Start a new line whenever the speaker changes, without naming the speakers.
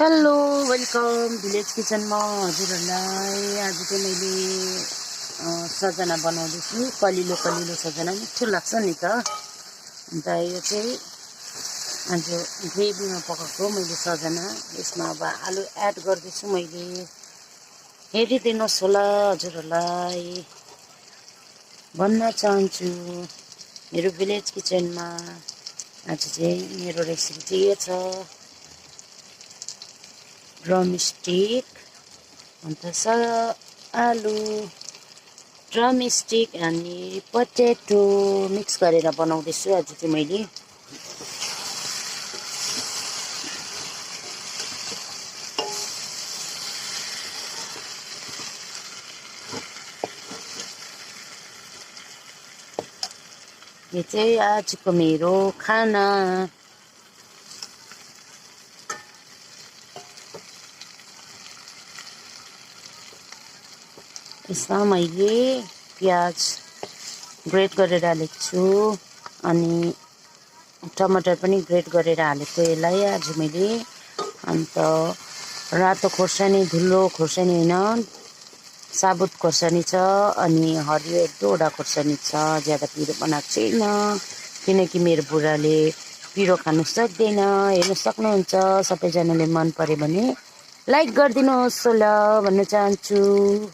Hello welcome village किचनमा हजुरहरूलाई। आज चाहिँ मैले सजना बनाउँदैछु। कलिलो कलिलो सजना मिठो लाग्छ नि त। अन्त यो चाहिँ आज ग्रेभीमा पकाएको मैले सजना। यसमा अब आलु एड गर्दैछु मैले। हेरिदिनुहोस् होला हजुरहरूलाई भन्न चाहन्छु मेरो भिलेज किचनमा। आज चाहिँ मेरो रेसिपी चाहिँ यो छ, ड्रमस्टिक अन्त आलु ड्रमस्टिक अनि पोटेटो मिक्स गरेर बनाउँदैछु आज चाहिँ मैले। यो चाहिँ आजको मेरो खाना। यसमा मैले प्याज ग्रेट गरेर हालेको छु अनि टमाटर पनि ग्रेट गरेर हालेको यसलाई आज मैले। अन्त रातो खोर्सानी, धुलो खोर्सानी होइन, साबुत खोर्सानी छ अनि हरियो एक दुईवटा खोर्सानी छ। ज्यादा पिरो बनाएको छैन किनकि मेरो बुढाले पिरो खानु सक्दैन। हेर्नु सक्नुहुन्छ। सबैजनाले मन पऱ्यो भने लाइक गरिदिनुहोस् होला भन्न चाहन्छु।